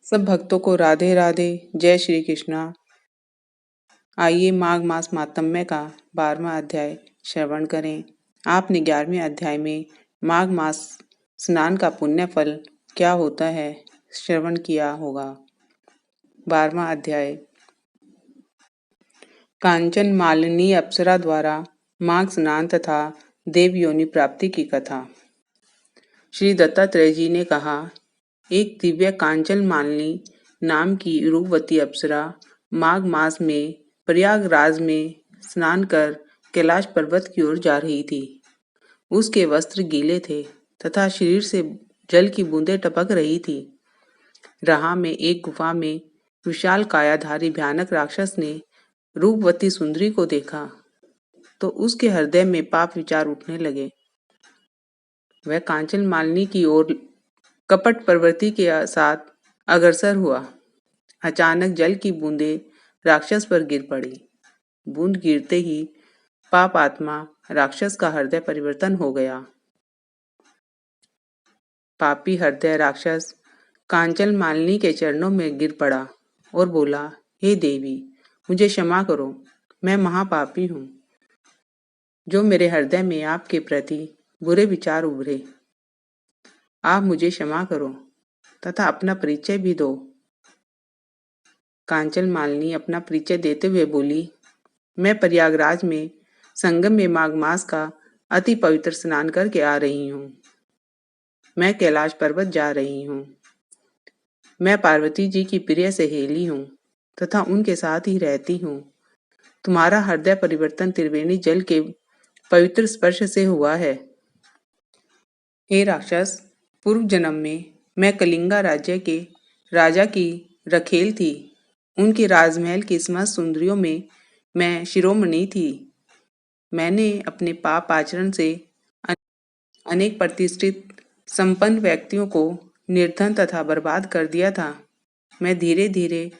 सब भक्तों को राधे राधे, जय श्री कृष्णा। आइए माघ मास मातम्य का 12वां अध्याय श्रवण करें। आपने 11वें अध्याय में माघ मास स्नान का पुण्य फल क्या होता है श्रवण किया होगा। 12वां अध्याय कांचन मालिनी अप्सरा द्वारा माघ स्नान तथा देव योनि प्राप्ति की कथा। श्री दत्तात्रेय जी ने कहा, एक दिव्य कांचन मालिनी नाम की रूपवती अप्सरा माघ मास में प्रयागराज में स्नान कर कैलाश पर्वत की ओर जा रही थी। उसके वस्त्र गीले थे तथा शरीर से जल की बूंदें टपक रही थी। राह में एक गुफा में विशाल कायाधारी भयानक राक्षस ने रूपवती सुंदरी को देखा तो उसके हृदय में पाप विचार उठने लगे। वह कांचन मालिनी की ओर कपट प्रवृत्ति के साथ अग्रसर हुआ। अचानक जल की बूंदें राक्षस पर गिर पड़ी। बूंद गिरते ही पाप आत्मा राक्षस का हृदय परिवर्तन हो गया। पापी हृदय राक्षस कांचन मालिनी के चरणों में गिर पड़ा और बोला, हे देवी, मुझे क्षमा करो, मैं महापापी हूँ। जो मेरे हृदय में आपके प्रति बुरे विचार उभरे, आप मुझे क्षमा करो तथा अपना परिचय भी दो। कांचन मालिनी अपना परिचय देते हुए बोली, मैं प्रयागराज में संगम में माघ मास का अति पवित्र स्नान करके आ रही हूँ। मैं कैलाश पर्वत जा रही हूँ। मैं पार्वती जी की प्रिय सहेली हूँ तथा उनके साथ ही रहती हूँ। तुम्हारा हृदय परिवर्तन त्रिवेणी जल के पवित्र स्पर्श से हुआ है। हे राक्षस, पूर्व जन्म में मैं कलिंगा राज्य के राजा की रखेल थी। उनके राजमहल की समस्त सुंदरियों में मैं शिरोमणि थी। मैंने अपने पाप आचरण से अनेक प्रतिष्ठित संपन्न व्यक्तियों को निर्धन तथा बर्बाद कर दिया था। मैं धीरे धीरे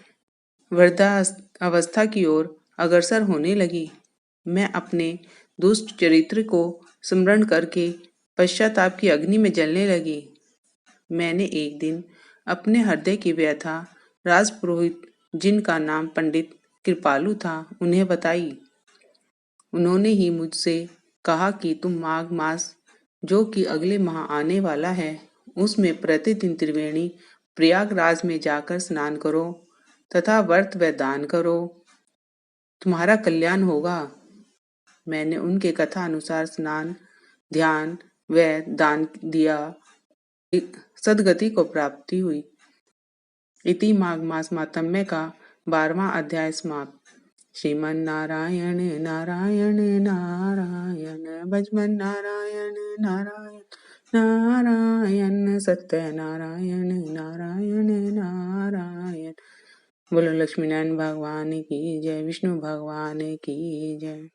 वृद्धावस्था की ओर अग्रसर होने लगी। मैं अपने दुष्ट चरित्र को स्मरण करके पश्चाताप की अग्नि में जलने लगी। मैंने एक दिन अपने हृदय की व्यथा राजपुरोहित, जिनका नाम पंडित कृपालु था, उन्हें बताई। उन्होंने ही मुझसे कहा कि तुम माघ मास, जो कि अगले माह आने वाला है, उसमें प्रतिदिन त्रिवेणी प्रयागराज में जाकर स्नान करो तथा व्रत व दान करो, तुम्हारा कल्याण होगा। मैंने उनके कथा अनुसार स्नान, ध्यान व दान दिया। सदगति को प्राप्ति हुई। इति माघ मास मातम्य का 12वां अध्याय समाप्त। श्रीमन नारायण नारायण नारायण, भजमन नारायण नारायण नारायण, सत्य नारायण नारायण नारायण। बोलो लक्ष्मीनारायण भगवान की जय, विष्णु भगवान की जय।